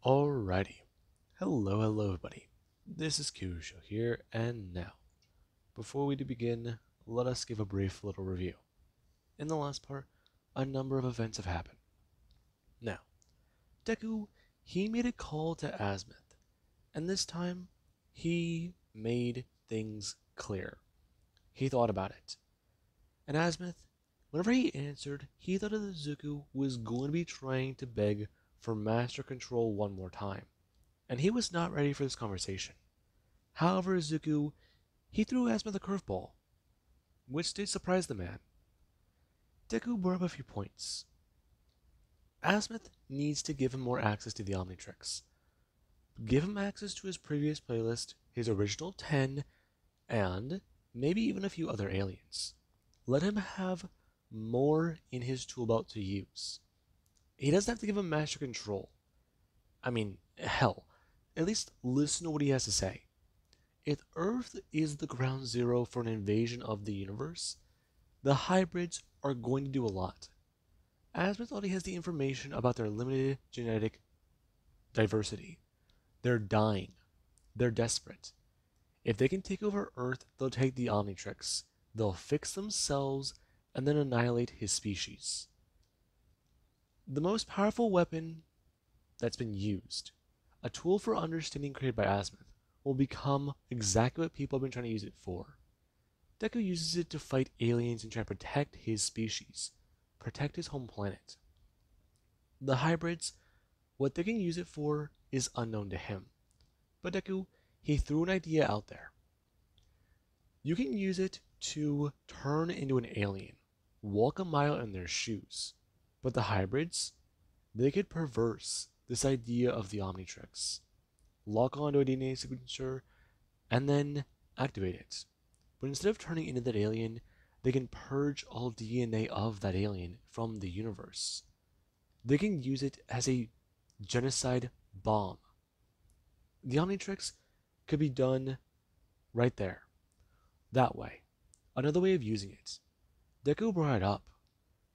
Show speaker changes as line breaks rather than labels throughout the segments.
Alrighty. Hello everybody. This is Kyusho here, and now, before we do begin, let us give a brief little review. In the last part, a number of events have happened. Now, Deku, he made a call to Azimuth, and this time, he made things clear. He thought about it. And Azimuth, whenever he answered, he thought that Izuku was going to be trying to beg for Master Control one more time, and he was not ready for this conversation. However, Izuku, he threw Azimuth a curveball, which did surprise the man. Deku brought up a few points. Azimuth needs to give him more access to the Omnitrix. Give him access to his previous playlist, his original 10, and maybe even a few other aliens. Let him have more in his tool belt to use. He doesn't have to give him Master Control. I mean, hell, at least listen to what he has to say. If Earth is the ground zero for an invasion of the universe, the hybrids are going to do a lot. Azimuth already has the information about their limited genetic diversity. They're dying. They're desperate. If they can take over Earth, they'll take the Omnitrix. They'll fix themselves and then annihilate his species. The most powerful weapon that's been used, a tool for understanding created by Azimuth, will become exactly what people have been trying to use it for. Deku uses it to fight aliens and try to protect his species, protect his home planet. The hybrids, what they can use it for is unknown to him. But Deku, he threw an idea out there. You can use it to turn into an alien, walk a mile in their shoes. But the hybrids, they could perverse this idea of the Omnitrix, lock onto a DNA signature, and then activate it. But instead of turning into that alien, they can purge all DNA of that alien from the universe. They can use it as a genocide bomb. The Omnitrix could be done right there, that way. Another way of using it. Deku brought it up.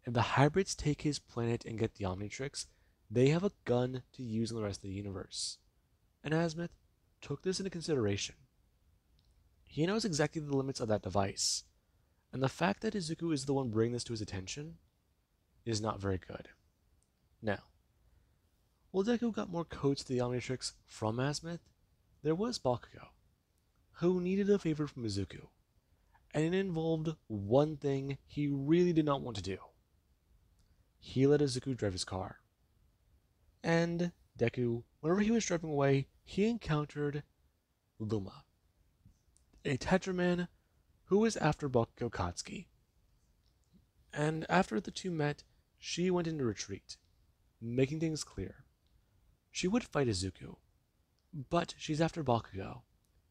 If the hybrids take his planet and get the Omnitrix, they have a gun to use in the rest of the universe. And Azimuth took this into consideration. He knows exactly the limits of that device, and the fact that Izuku is the one bringing this to his attention is not very good. Now, while Deku got more codes to the Omnitrix from Azimuth, there was Bakugo, who needed a favor from Izuku, and it involved one thing he really did not want to do. He let Izuku drive his car. And Deku, whenever he was driving away, he encountered Lomma, a Tetraman who was after Bakugo Katsuki. And after the two met, she went into retreat, making things clear. She would fight Izuku, but she's after Bakugo.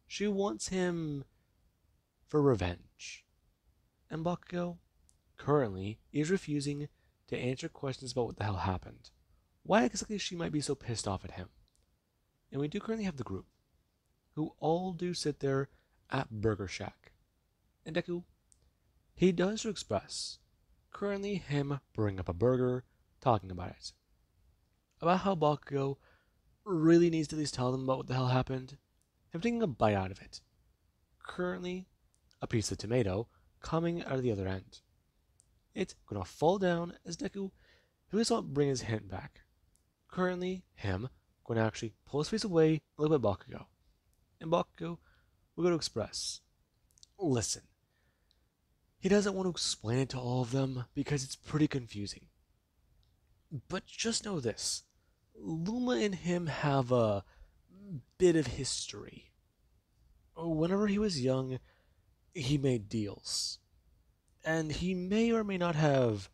She wants him for revenge. And Bakugo, currently, is refusing to answer questions about what the hell happened. Why exactly she might be so pissed off at him. And we do currently have the group, who all do sit there at Burger Shack. And Deku, he does to express, currently him bringing up a burger, talking about it. About how Bakugo really needs to at least tell them about what the hell happened, him taking a bite out of it. Currently, a piece of tomato coming out of the other end. It's gonna fall down as Deku, who is not bring his hand back. Currently, him going to actually pull his face away and look at Bakugo. And Bakugo, we're going to express. Listen, he doesn't want to explain it to all of them because it's pretty confusing. But just know this, Lomma and him have a bit of history. Whenever he was young, he made deals. And he may or may not have,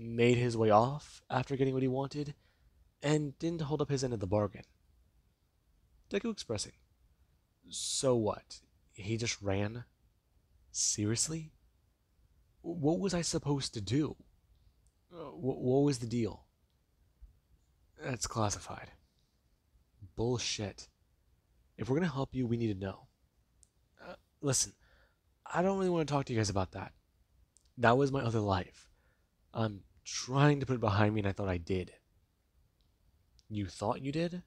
made his way off after getting what he wanted, and didn't hold up his end of the bargain. Deku expressing. So what? He just ran? Seriously? What was I supposed to do? What was the deal? That's classified. Bullshit. If we're gonna help you, we need to know. Listen, I don't really want to talk to you guys about that. That was my other life. I'm trying to put it behind me, and I thought I did. You thought you did?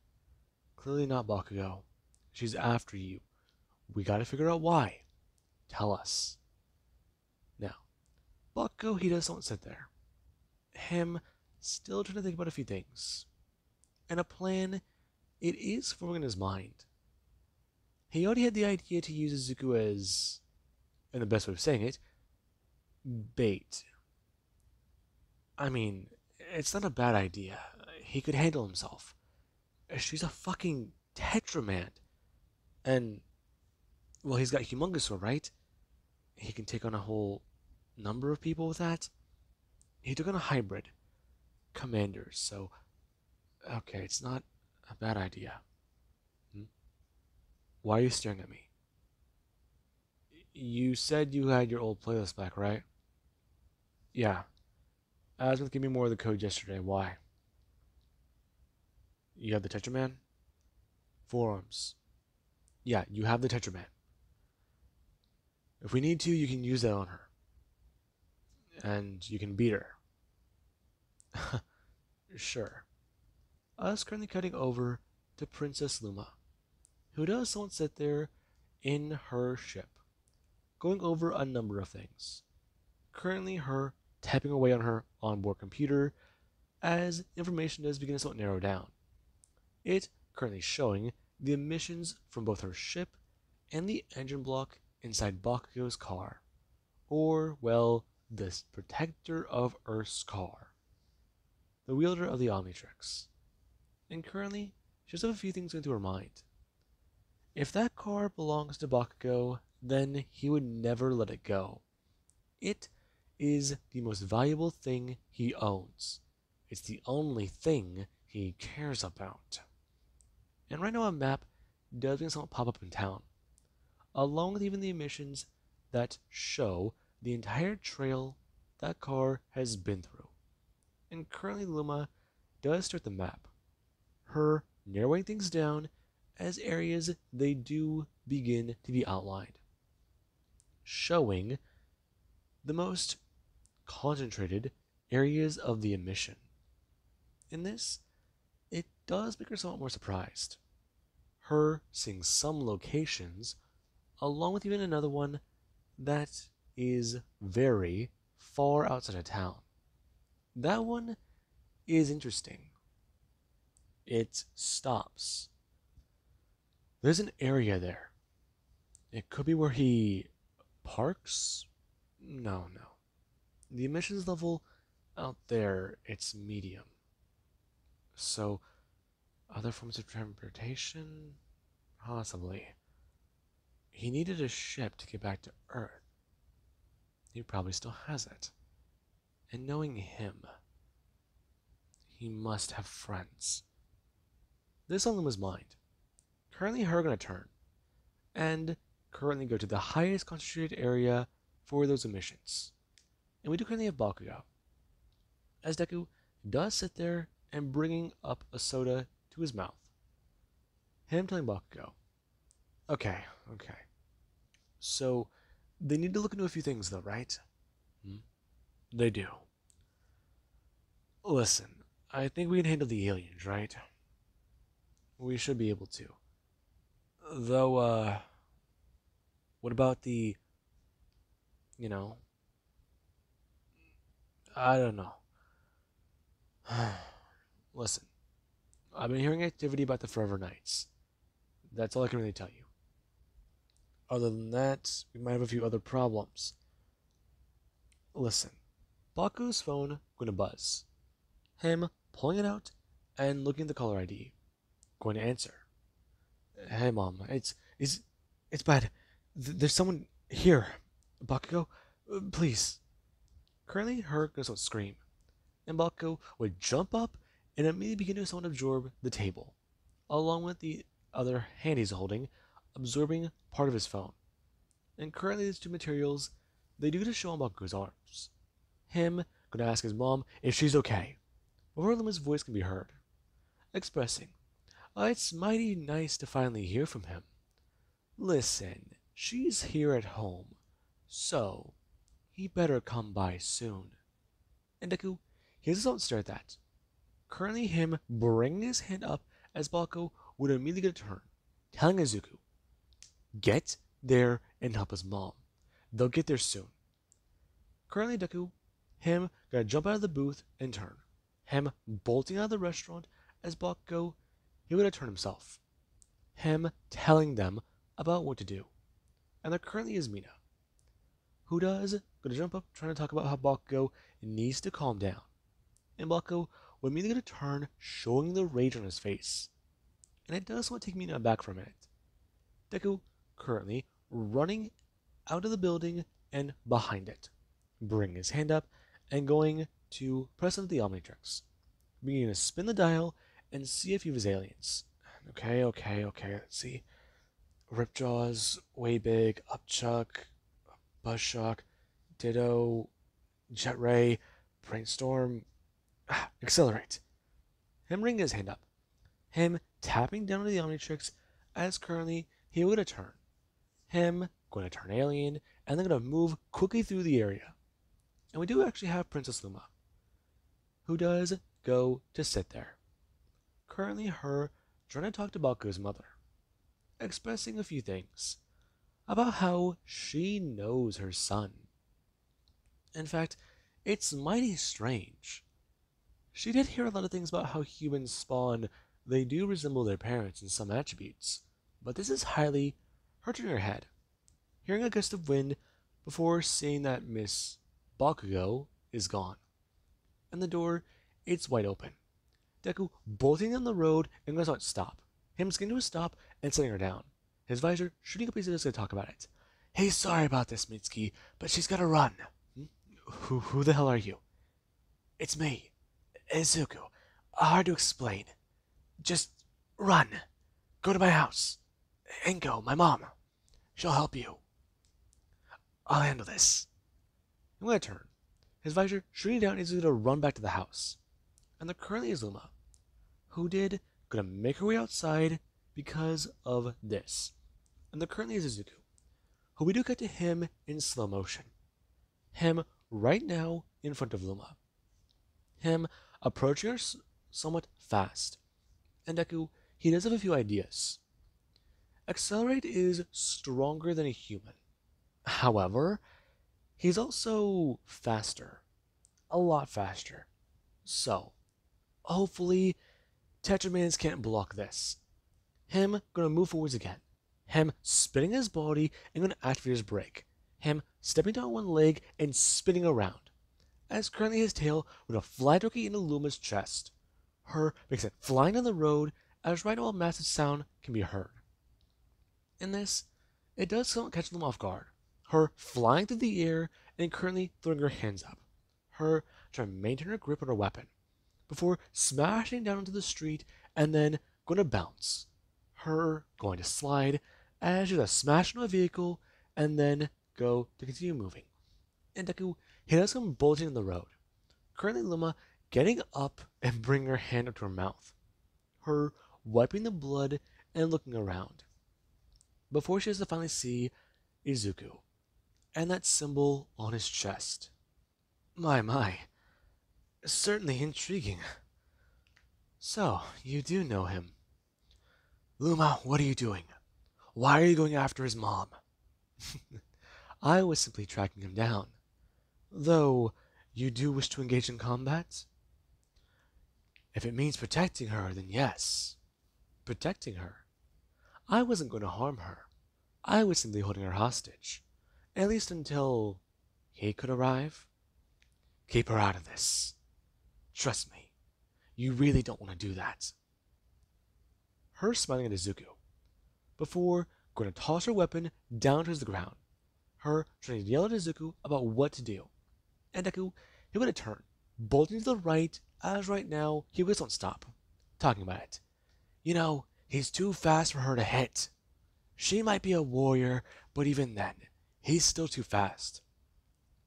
Clearly not, Bakugo. She's after you. We gotta figure out why. Tell us. Now, Bakugo, he doesn't sit there. Him still trying to think about a few things. And a plan, it is forming in his mind. He already had the idea to use Izuku as, and the best way of saying it, bait. I mean, it's not a bad idea. He could handle himself. She's a fucking Tetraman. And, well, he's got Humongous Sword, right? He can take on a whole number of people with that. He took on a hybrid. Commanders, so... Okay, it's not a bad idea. Why are you staring at me? You said you had your old playlist back, right? Yeah. I was going to give me more of the code yesterday. Why? You have the Tetraman? Forearms. Yeah, you have the Tetraman. If we need to, you can use that on her. And you can beat her. Sure. Us currently cutting over to Princess Lomma, who does somewhat sit there in her ship, going over a number of things. Currently her tapping away on her onboard computer as information does begin to somewhat narrow down. It currently showing the emissions from both her ship and the engine block inside Bakugo's car, or, well, the protector of Earth's car, the wielder of the Omnitrix. And currently, she does have a few things going through her mind. If that car belongs to Bakugo, then he would never let it go. It is the most valuable thing he owns. It's the only thing he cares about. And right now a map does somewhat pop up in town, along with even the emissions that show the entire trail that car has been through. And currently Lomma does start the map, her narrowing things down as areas they do begin to be outlined, showing the most concentrated areas of the emission. In this, it does make her somewhat more surprised. Her seeing some locations, along with even another one that is very far outside of town. That one is interesting. It stops. There's an area there. It could be where he parks? No. The emissions level out there, it's medium. So, other forms of transportation? Possibly. He needed a ship to get back to Earth. He probably still has it. And knowing him, he must have friends. This on Lomma's mind. Currently her gonna turn, and currently go to the highest concentrated area for those emissions. And we do currently have Bakugo, as Deku does sit there and bringing up a soda to his mouth. Him telling Bakugo, okay. So, they need to look into a few things though, right? They do. Listen, I think we can handle the aliens, right? We should be able to. Though, what about the, I don't know. Listen, I've been hearing activity about the Forever Knights. That's all I can really tell you. Other than that, we might have a few other problems. Listen, Baku's phone going to buzz. Him pulling it out and looking at the caller ID. Going to answer. Hey, Mom, it's bad. There's someone here. Bakugo, please. Currently, her goes to scream, and Bakugo would jump up and immediately begin to someone absorb the table, along with the other hand he's holding, absorbing part of his phone. And currently, these two materials, they do to show on Bakugo's arms. Him gonna ask his mom if she's okay, before Lomma's voice can be heard, expressing, it's mighty nice to finally hear from him. Listen, she's here at home, so he better come by soon. And Deku, he doesn't stare at that. currently him bringing his hand up as Bakugo would immediately get a turn, telling Izuku, get there and help his mom. They'll get there soon. Currently Deku, him gonna jump out of the booth and turn. Him bolting out of the restaurant as Bakugo, he would have turned himself. Him telling them about what to do. And there currently is Mina, who does gonna jump up trying to talk about how Bakugo needs to calm down. And Bakugo would immediately get a turn, showing the rage on his face. And it does want to take Mina back for a minute. Deku currently running out of the building and behind it, bringing his hand up and going to press into the Omnitrix, beginning to spin the dial and see a few of his aliens. Okay, let's see. Ripjaws, Way Big, Upchuck, Buzzshock, Ditto, Jet Ray, Brainstorm, Accelerate. Him ringing his hand up. Him tapping down to the Omnitrix as currently he would turn. Him going to turn alien and then going to move quickly through the area. And we do actually have Princess Lomma, who does go to sit there. Currently her trying to talk to Bakugo's mother, expressing a few things about how she knows her son. In fact, it's mighty strange. She did hear a lot of things about how humans spawn, they do resemble their parents in some attributes, but this is highly hurting her head. Hearing a gust of wind before seeing that Miss Bakugo is gone. And the door, it's wide open. Deku bolting on the road and goes out stop. Him getting to a stop and setting her down. His visor shooting up, he's just gonna talk about it. Hey, sorry about this, Mitsuki, but she's gotta run. Who the hell are you? It's me, Izuku. Hard to explain. Just run. Go to my house. Enko, my mom. She'll help you. I'll handle this. I'm gonna turn. His visor shooting down, he's gonna run back to the house. And there currently is Lomma, who did gonna make her way outside because of this. And there currently is Izuku, who we do cut to him in slow motion. Him right now in front of Lomma. Him approaching her somewhat fast. And Deku, he does have a few ideas. Accelerate is stronger than a human. However, he's also faster. A lot faster. So, hopefully, Tetramans can't block this. Him gonna move forwards again. Him spinning his body and gonna activate his brake. Him stepping down one leg and spinning around. As currently his tail with a fly directly into Luma's chest. Her makes it flying down the road as right now a massive sound can be heard. In this, it does somewhat catch them off guard. Her flying through the air and currently throwing her hands up. Her trying to maintain her grip on her weapon before smashing down into the street and then going to bounce. Her going to slide as she's a smash into a vehicle and then go to continue moving. And Deku, he does come bulging in the road. Currently Lomma getting up and bringing her hand up to her mouth. Her wiping the blood and looking around. Before she has to finally see Izuku and that symbol on his chest. My. Certainly intriguing. So, you do know him. Lomma, what are you doing? Why are you going after his mom? I was simply tracking him down. Though, you do wish to engage in combat? If it means protecting her, then yes. Protecting her? I wasn't going to harm her. I was simply holding her hostage. At least until he could arrive. Keep her out of this. Trust me, you really don't want to do that. Her smiling at Izuku, before going to toss her weapon down towards the ground. Her trying to yell at Izuku about what to do. And Deku, he would have turned, bolting to the right, as right now he just won't stop. Talking about it. You know, he's too fast for her to hit. She might be a warrior, but even then, he's still too fast.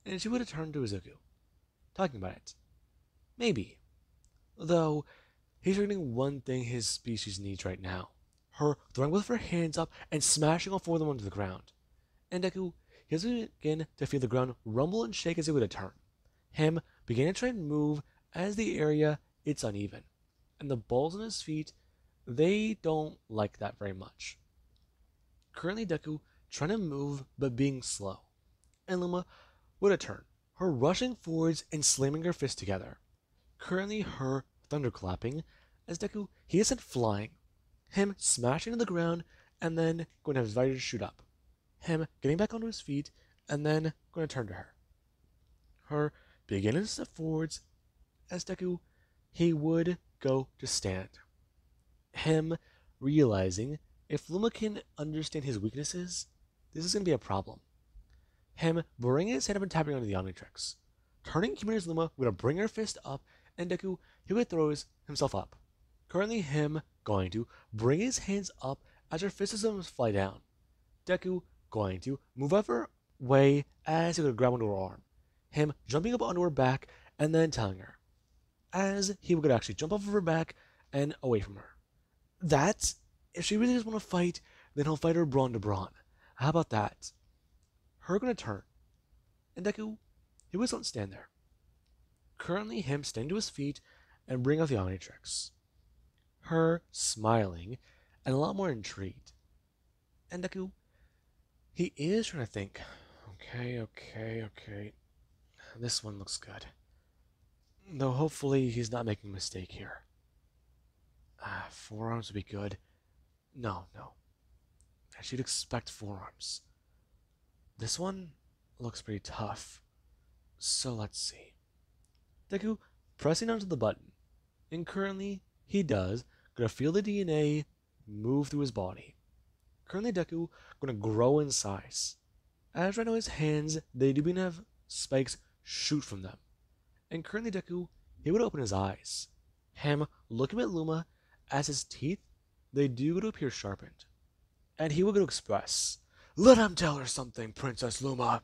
And she would have turned to Izuku, talking about it. Maybe. Though, he's learning one thing his species needs right now. Her throwing both of her hands up and smashing all four of them onto the ground. And Deku, he's begin to feel the ground rumble and shake as he would have turned. Him beginning to try and move as the area, it's uneven. and the balls on his feet, they don't like that very much. Currently Deku trying to move but being slow, and Lomma with a turn, her rushing forwards and slamming her fists together. Currently her thunderclapping as Deku he is sent flying, him smashing to the ground and then going to have his visor shoot up, him getting back onto his feet and then going to turn to her. Her beginning to step forwards as Deku he would go to stand. Him realizing if Lomma can understand his weaknesses, this is going to be a problem. Him bringing his head up and tapping onto the Omnitrix. Turning Kimina's Lomma would bring her fist up, and Deku he would throws himself up. Currently him going to bring his hands up as her fist systems fly down. Deku going to move out of her way as he would grab onto her arm. Him jumping up onto her back and then telling her. As he would actually jump off of her back and away from her. That, if she really does want to fight, then he'll fight her brawn to brawn. How about that? Her gonna turn. And Deku, he was don't stand there. Currently him standing to his feet and bring out the Omnitrix. Her smiling and a lot more intrigued. And Deku, he is trying to think. Okay. This one looks good. Though hopefully he's not making a mistake here. Forearms would be good. No. I should expect forearms. This one looks pretty tough. So let's see. Deku pressing onto the button. And currently, he does gonna feel the DNA move through his body. Currently, Deku gonna grow in size. As right now his hands, they do have spikes shoot from them. And currently Deku, he would open his eyes. Him looking at Lomma as his teeth, they do go to appear sharpened. And he will go to express, "Let him tell her something, Princess Lomma.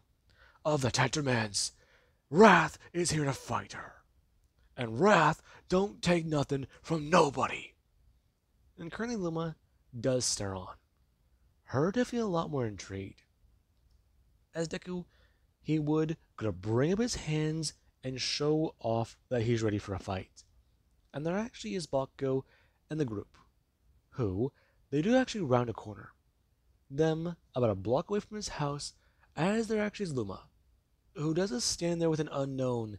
Of the Tetramans, Rath is here to fight her. And Rath don't take nothing from nobody." And currently Lomma does stare on. Her to feel a lot more intrigued. As Deku, he would gonna bring up his hands and show off that he's ready for a fight. And there actually is Bakugo and the group, who, they do actually round a corner. Them about a block away from his house, as there actually is Lomma, who does stand there with an unknown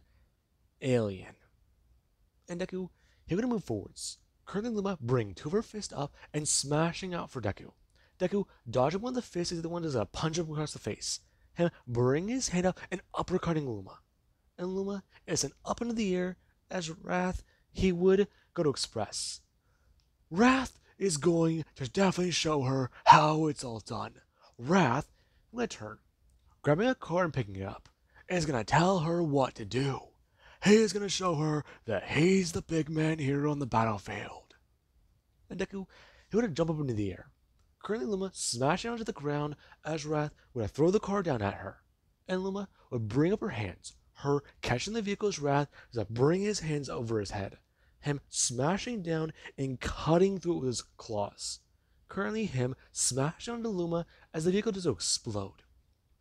alien. And Deku, he would move forwards. Currently Lomma bring two of her fists up and smashing out for Deku. Deku dodging one of the fists is the one that's gonna punch him across the face. Him bring his hand up and uppercutting Lomma. And Lomma is sent up into the air as Rath, he would go to express. Rath is going to definitely show her how it's all done. Rath, I'm gonna turn, grabbing a card and picking it up, is gonna tell her what to do. He is gonna show her that he's the big man here on the battlefield. And Deku, he would jump up into the air. Currently Lomma smashing onto the ground as Rath would throw the car down at her. And Lomma would bring up her hands, her catching the vehicle's Rath as I bring his hands over his head. Him smashing down and cutting through it with his claws. Currently him smashing onto Lomma as the vehicle does explode.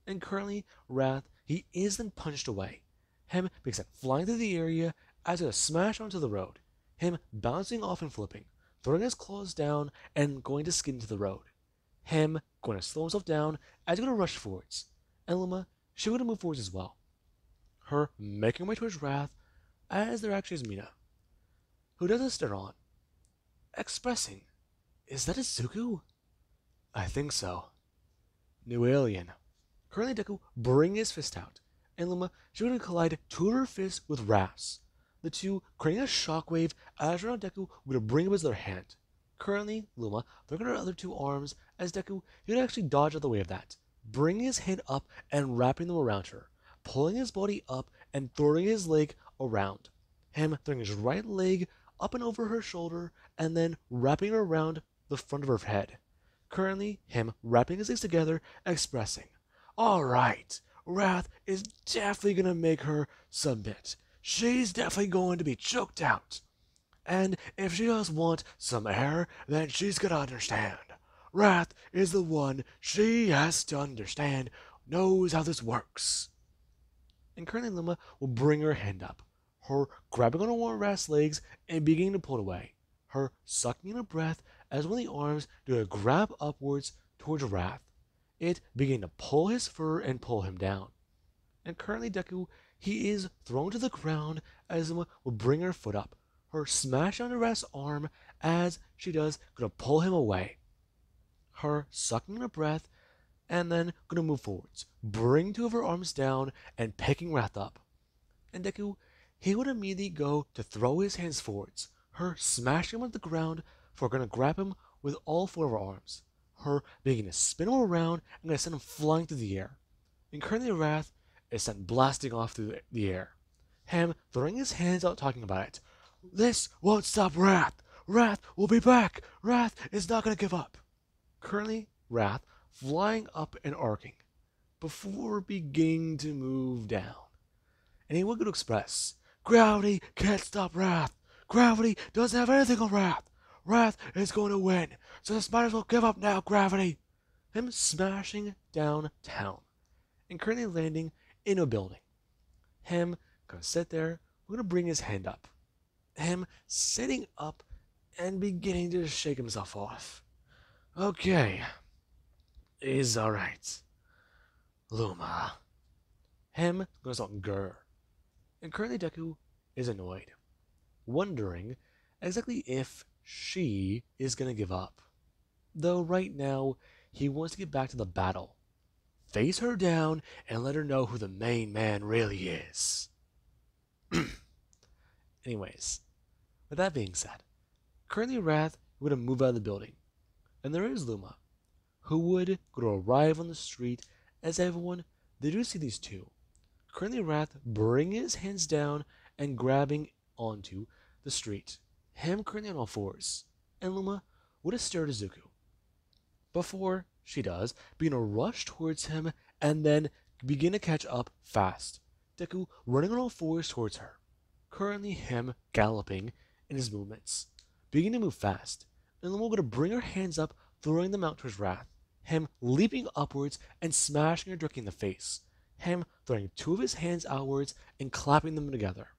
And currently Rath, he is then punched away. Him being sent flying through the area as he smash onto the road. Him bouncing off and flipping, throwing his claws down and going to skid into the road. Him going to slow himself down as he's going to rush forwards. And Lomma, she would move forwards as well. Her making her way towards Rath as there actually is Mina, who does a stare on, expressing, "Is that a Zuko?" "I think so." New alien. Currently Deku bring his fist out, and Lomma, she would collide two of her fists with Rath's. The two creating a shockwave as around Deku would bring up his other hand. Currently, Lomma throwing her other two arms as Deku, he would actually dodge out the way of that, bringing his hand up and wrapping them around her, pulling his body up and throwing his leg around. Him throwing his right leg up and over her shoulder and then wrapping her around the front of her head. Currently, him wrapping his legs together, expressing, "Alright, Rath is definitely gonna make her submit. She's definitely going to be choked out. And if she does want some air, then she's gonna understand. Rath is the one she has to understand, knows how this works." And currently Lomma will bring her hand up, her grabbing on one of Rath's legs and beginning to pull it away. her sucking in her breath as one of the arms do a grab upwards towards Wrath. It began to pull his fur and pull him down. And currently Deku, he is thrown to the ground as Lomma will bring her foot up, her smash on Wrath's arm as she does, gonna pull him away. Her sucking in her breath and then gonna move forwards, bring two of her arms down and picking Wrath up. And Deku, he would immediately go to throw his hands forwards, her smashing him on the ground for gonna grab him with all four of her arms, her beginning to spin him around and gonna send him flying through the air. And currently Wrath is sent blasting off through the air, him throwing his hands out talking about it. This won't stop Wrath! Wrath will be back! Wrath is not gonna give up! Currently, Wrath flying up and arcing, before beginning to move down. And he would go to express, gravity can't stop Wrath! Gravity doesn't have anything on Wrath! Wrath is going to win, so this might as well give up now, Gravity! Him smashing downtown, and currently landing in a building. Him gonna sit there, we're gonna bring his hand up. Him sitting up and beginning to shake himself off. Okay, he's alright. Lomma. Him goes on grr. And currently Deku is annoyed, wondering exactly if she is gonna give up. Though right now, he wants to get back to the battle, face her down, and let her know who the main man really is. Anyways, with that being said, currently Wrath would have moved out of the building, and there is Lomma, who would go to arrive on the street as everyone, they do see these two. Currently Wrath bringing his hands down and grabbing onto the street, him currently on all fours, and Lomma would have stared at Zuko. Before she does, begin to rush towards him and then begin to catch up fast. Deku running on all fours towards her. Currently him galloping in his movements, beginning to move fast, and Lomma going to bring her hands up, throwing them out towards Wrath. Him leaping upwards and smashing her directly in the face. Him throwing two of his hands outwards and clapping them together.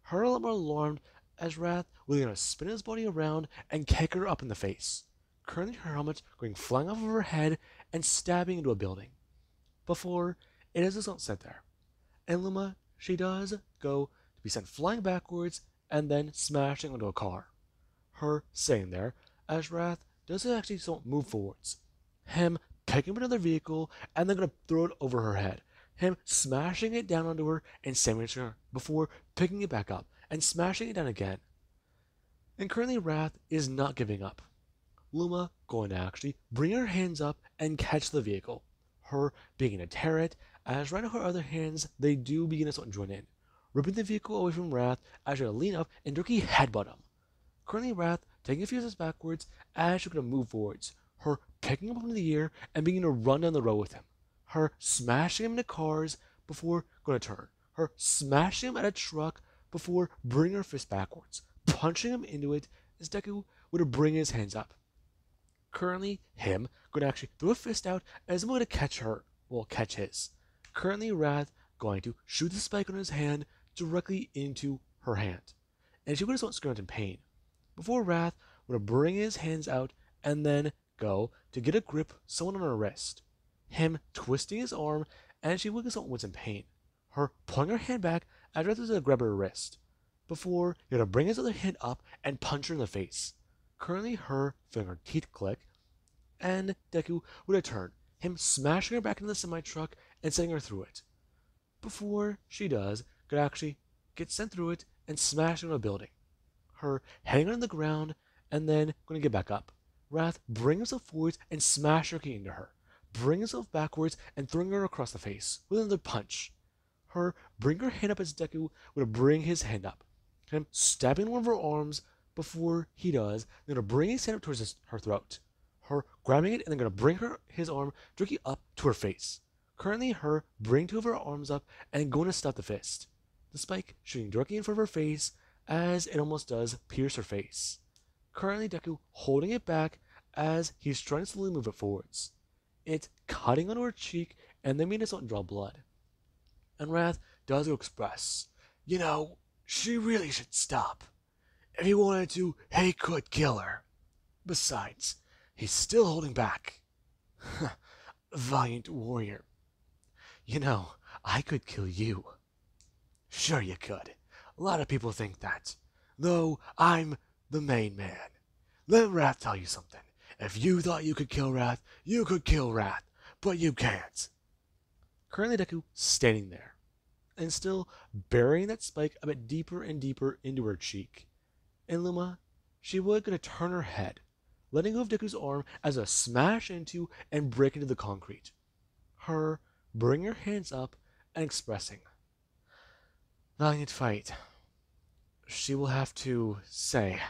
Her a lot more alarmed as Wrath was going to spin his body around and kick her up in the face. Currently her helmet going flying off of her head and stabbing into a building. Before it is just not sit there. And Lomma, she does go to be sent flying backwards and then smashing into a car. Her staying there as Wrath doesn't actually don't move forwards. Him picking up another vehicle and then gonna throw it over her head. Him smashing it down onto her and sandwiching her before picking it back up and smashing it down again. And currently Wrath is not giving up. Lomma going to actually bring her hands up and catch the vehicle. Her beginning to tear it, as right now her other hands, they do begin to join in, ripping the vehicle away from Wrath as she lean up and directly headbutt him. Currently Wrath taking a few steps backwards as she's going to move forwards, her picking him up into the air and beginning to run down the road with him. Her smashing him into cars before going to turn. Her smashing him at a truck before bringing her fist backwards, punching him into it as Deku would bring his hands up. Currently, him going to actually throw a fist out as I'm going to catch her, well, catch his. Currently, Wrath going to shoot the spike on his hand directly into her hand, and she would have screamed in pain. Before Wrath would bring his hands out and then go to get a grip someone on her wrist. Him twisting his arm, and she would was in pain. Her pulling her hand back as Wrath was to grab her wrist. Before he would bring his other hand up and punch her in the face. Currently, her feeling her teeth click, and Deku would turn, him smashing her back into the semi-truck and sending her through it. Before she does, could actually get sent through it and smash into a building. Her hanging on the ground and then going to get back up. Wrath bring himself forwards and smash her into her, bring himself backwards and throwing her across the face with another punch. Her bring her hand up as Deku would bring his hand up, him stabbing one of her arms. Before he does, they're going to bring his hand up towards her throat. Her grabbing it and then going to bring his arm directly up to her face. Currently, her bring two of her arms up and going to stop the fist. The spike shooting directly in front of her face as it almost does pierce her face. Currently, Deku holding it back as he's trying to slowly move it forwards. It's cutting onto her cheek and then making it draw blood. And Wrath does go express, you know, she really should stop. If he wanted to, he could kill her. Besides, he's still holding back. Valiant warrior. You know, I could kill you. Sure you could. A lot of people think that. Though I'm the main man. Let Wrath tell you something. If you thought you could kill Wrath, you could kill Wrath. But you can't. Currently Deku standing there, and still burying that spike a bit deeper and deeper into her cheek. And Lomma, she was going to turn her head, letting go of Deku's arm as a smash into and break into the concrete. Her bringing her hands up and expressing, valiant fight. She will have to say.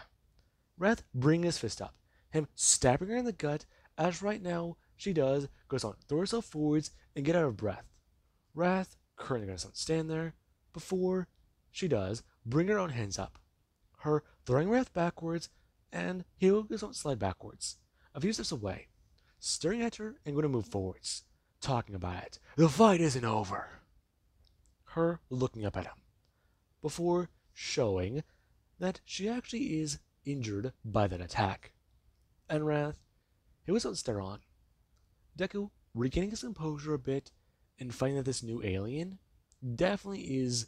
Rath bringing his fist up, him stabbing her in the gut, as right now she goes on, throw herself forwards and get out of breath. Rath currently going to stand there before she does bring her own hands up. Her throwing Rath backwards, and he goes on slide backwards, a few steps away, staring at her and going to move forwards, talking about it. The fight isn't over. Her looking up at him, before showing that she actually is injured by that attack. And Rath, he was on stare on. Deku regaining his composure a bit and finding that this new alien definitely is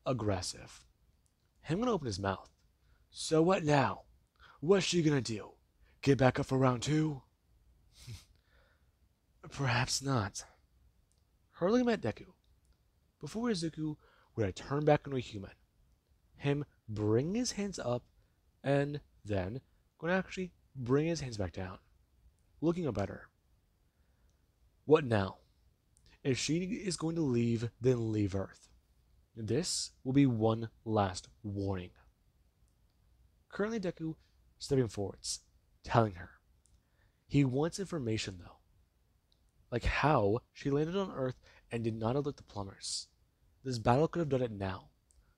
aggressive. Him gonna open his mouth. So what now? What's she gonna do? Get back up for round 2? Perhaps not. Hurling him at Deku, before Izuku would turn back into a human. Him bringing his hands up and then going to actually bring his hands back down, looking up at her. What now? If she is going to leave, then leave Earth. This will be one last warning. Currently Deku stepping forwards, telling her. He wants information though. Like how she landed on Earth and did not alert the plumbers. This battle could have done it now.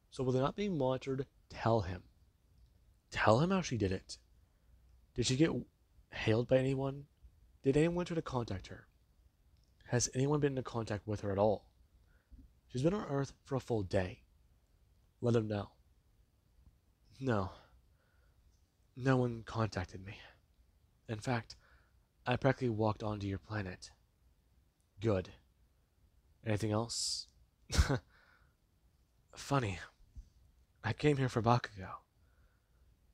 So while they're not being monitored, tell him. Tell him how she did it. Did she get hailed by anyone? Did anyone try to contact her? Has anyone been in contact with her at all? She's been on Earth for a full day. Let him know. No. No one contacted me. In fact, I practically walked onto your planet. Good. Anything else? Funny. I came here for Bakugo.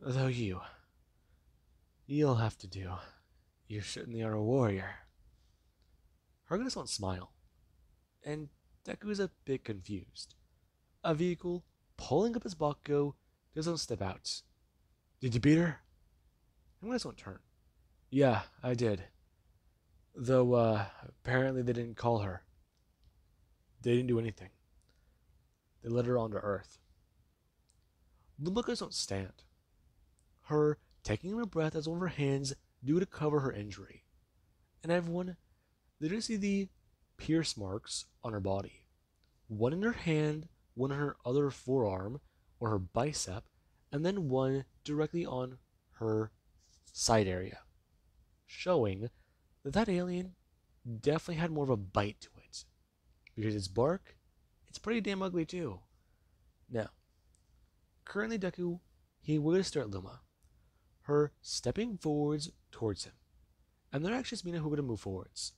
Though you'll have to do. You certainly are a warrior. Hargis won't smile, and Deku is a bit confused. A vehicle pulling up his Bakugo doesn't step out. Did you beat her? Hargis won't turn. Yeah, I did. Though, apparently they didn't call her. They didn't do anything. They led her onto Earth. Lomma don't stand. Her taking her breath as one of her hands due to cover her injury. And everyone, they didn't see the pierce marks on her body. One in her hand, one in her other forearm, or her bicep, and then one directly on her side area. Showing that that alien definitely had more of a bite to it. Because its bark, it's pretty damn ugly too. Now, currently Deku, he would stare at Lomma, her stepping forwards towards him. And they're actually Mina who would move forwards.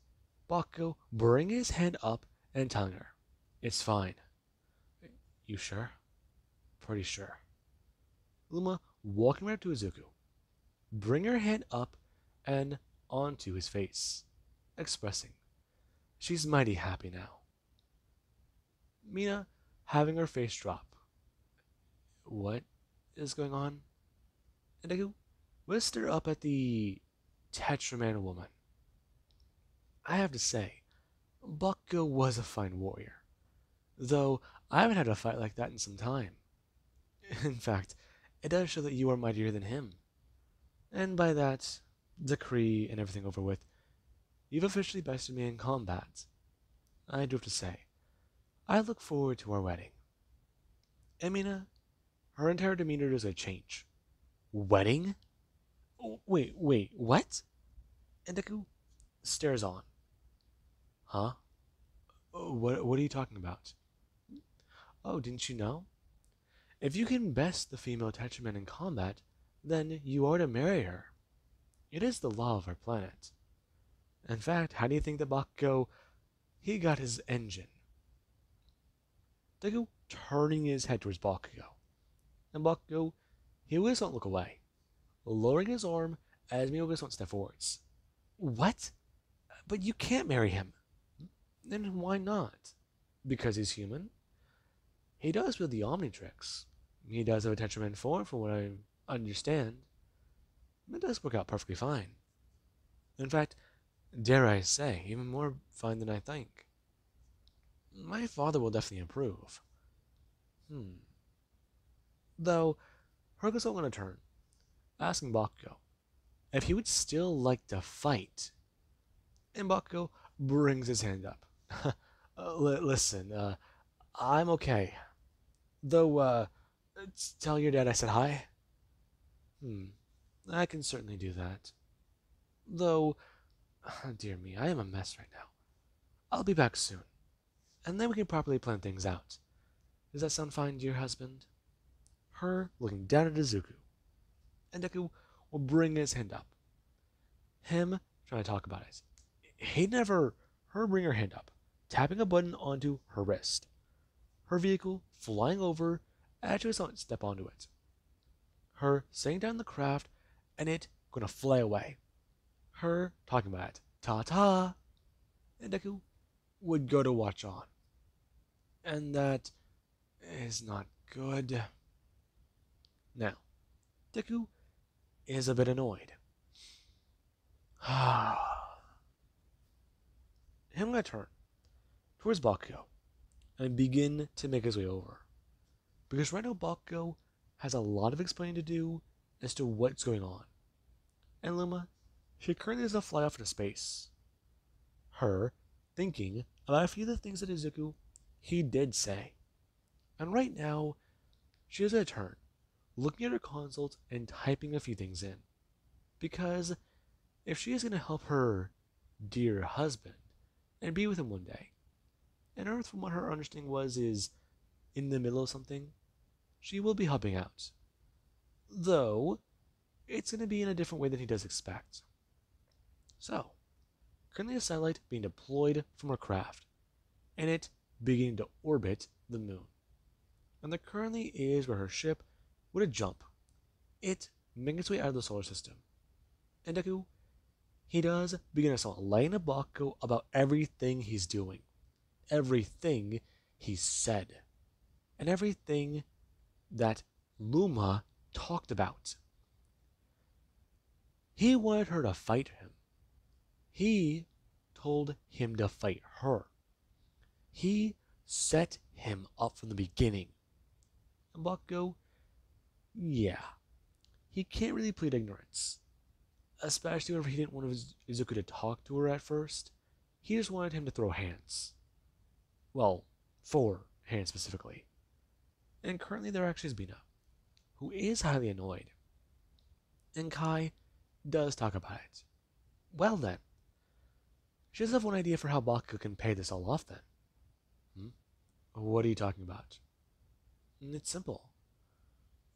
Bakugo bringing his hand up and telling her, it's fine. You sure? Pretty sure. Lomma walking right up to Izuku, bring her hand up and onto his face, expressing, she's mighty happy now. Mina having her face drop. What is going on? And Deku will stare up at the Tetraman woman. I have to say, Bakugo was a fine warrior, though I haven't had a fight like that in some time. In fact, it does show that you are mightier than him. And by that, decree and everything over with, you've officially bested me in combat. I do have to say, I look forward to our wedding. And Mina, her entire demeanor does a change. Wedding? Wait, what? And Deku stares on. Huh? What are you talking about? Oh, didn't you know? If you can best the female tetraman in combat, then you are to marry her. It is the law of our planet. In fact, how do you think that Bakugo, he got his engine? Deku turning his head towards Bakugo, and Bakugo, he will not look away, lowering his arm as Miyoga won't step forwards. What? But you can't marry him. Then why not? Because he's human? He does wield the Omnitrix. He does have a Tetraman form, from what I understand. It does work out perfectly fine. In fact, dare I say, even more fine than I think. My father will definitely approve. Though, Hercules will going to turn, asking Bakugo if he would still like to fight. And Bakugo brings his hand up. Listen, I'm okay. Though, tell your dad I said hi. I can certainly do that. Though, dear me, I am a mess right now. I'll be back soon, and then we can properly plan things out. Does that sound fine, dear husband? Her looking down at Izuku, and Deku will bring his hand up. Him trying to talk about it. Her bring her hand up, tapping a button onto her wrist. Her vehicle flying over as she was on step onto it. Her setting down the craft, and it gonna fly away. Her talking about it. Ta-ta! And Deku would go to watch on. And that is not good. Now, Deku is a bit annoyed. Him gonna turn towards Bakugo and begin to make his way over. Because right now Bakugo has a lot of explaining to do as to what's going on. And Lomma, she currently doesn't fly off into space. Her thinking about a few of the things that Izuku he did say. And right now, she has a turn, looking at her consult and typing a few things in. Because if she is going to help her dear husband and be with him one day, and Earth, from what her understanding was, is in the middle of something, she will be helping out. Though, it's going to be in a different way than he does expect. So, currently a satellite being deployed from her craft, and it beginning to orbit the moon. And there currently is where her ship would jump. It making its way out of the solar system. And Deku, he does begin to start laying a Bakugo about everything he's doing. Everything he said. And everything that Lomma talked about. He wanted her to fight him. He told him to fight her. He set him up from the beginning. And Bakugo, yeah, he can't really plead ignorance. Especially whenever he didn't want Izuku to talk to her at first. He just wanted him to throw hands. Well, 4 hands specifically. And currently there actually is Bina, who is highly annoyed. And Kai does talk about it. Well then, she does have one idea for how Bakugo can pay this all off then. What are you talking about? It's simple.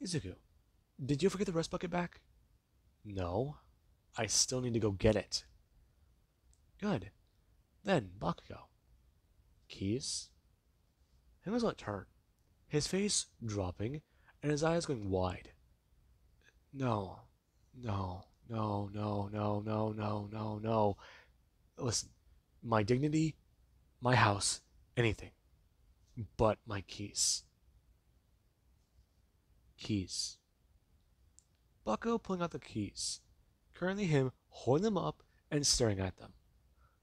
Izuku, did you forget the rust bucket back? No. I still need to go get it. Good. Then, Bakugo. Keys? Him was on turn, his face dropping and his eyes going wide. No. No. No, no, no, no, no, no, no. Listen, my dignity, my house, anything. But my keys. Keys. Bakugo pulling out the keys. Currently him holding them up and staring at them.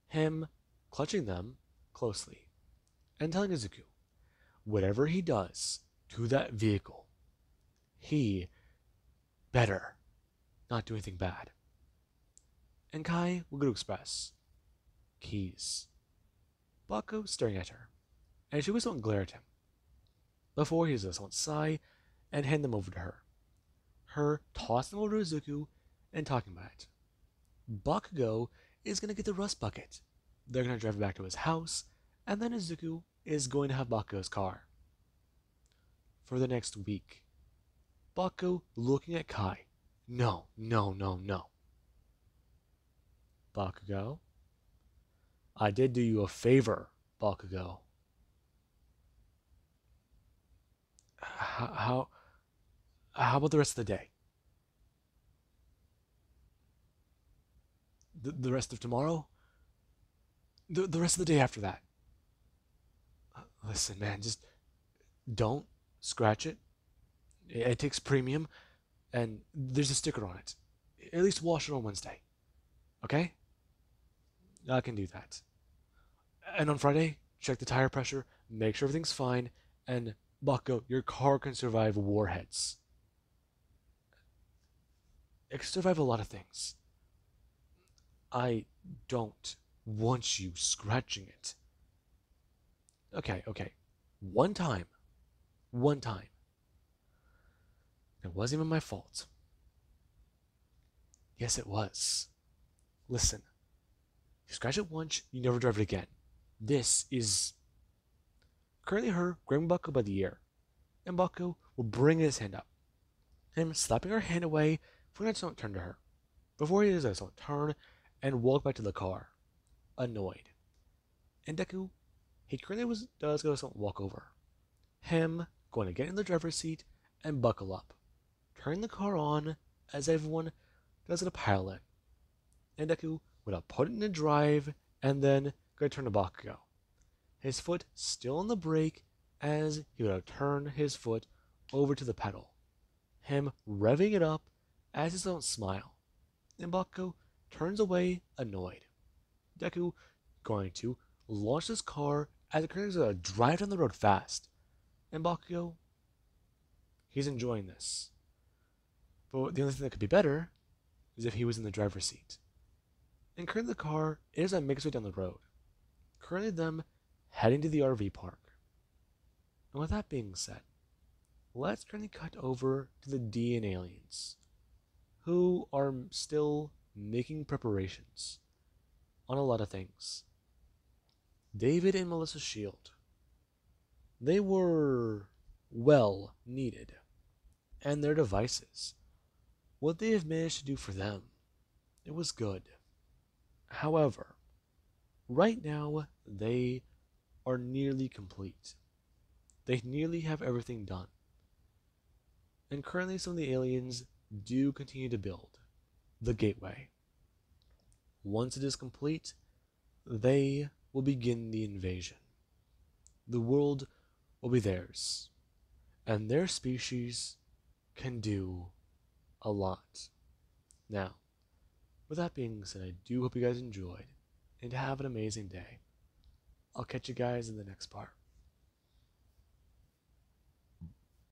Him clutching them closely. And telling Izuku, whatever he does to that vehicle, he better not do anything bad. And Kai will go to express. Keys. Bakugo staring at her, and she was don't glare at him. Before he just won't sigh and hand them over to her. Her tossing them over to Izuku and talking about it. Bakugo is going to get the rust bucket. They're going to drive it back to his house, and then Izuku is going to have Bakugo's car. for the next week. Baku looking at Kai. No, no, no, no. Bakugo, I did do you a favor, Bakugo. How, how about the rest of the day? The rest of tomorrow? The rest of the day after that? Listen, man, just don't scratch it. It takes premium, and there's a sticker on it. At least wash it on Wednesday. Okay? I can do that. And on Friday, check the tire pressure, make sure everything's fine, and Bucko, your car can survive warheads. It can survive a lot of things. I don't want you scratching it. Okay, okay. One time. One time. It wasn't even my fault. Yes, it was. Listen. You scratch it once, you never drive it again. This is currently her grabbing Bucko by the ear, and Bucko will bring his hand up. Him slapping her hand away for him to not turn to her. Before he does this, he'll turn and walk back to the car, annoyed. And Deku, he currently does go to walk over. Him going to get in the driver's seat and buckle up, turn the car on as everyone does at a pilot. And Deku would have put it in drive and then go turn to Bakugo. His foot still on the brake as he would have turned his foot over to the pedal. Him revving it up as his own smile. And Bakugo turns away annoyed. Deku going to launch his car as it currently going to drive down the road fast. And Bakugo, he's enjoying this. But the only thing that could be better is if he was in the driver's seat. And currently the car is a mixed way down the road. Currently them heading to the RV park. And with that being said, let's currently cut over to the D and aliens, who are still making preparations on a lot of things. David and Melissa Shield, they were well needed, and their devices, what they have managed to do for them, it was good. However, right now they are nearly complete. They nearly have everything done. And currently some of the aliens do continue to build the gateway. Once it is complete, they will begin the invasion. The world will be theirs, and their species can do a lot. Now, with that being said, I do hope you guys enjoyed, and have an amazing day. I'll catch you guys in the next part.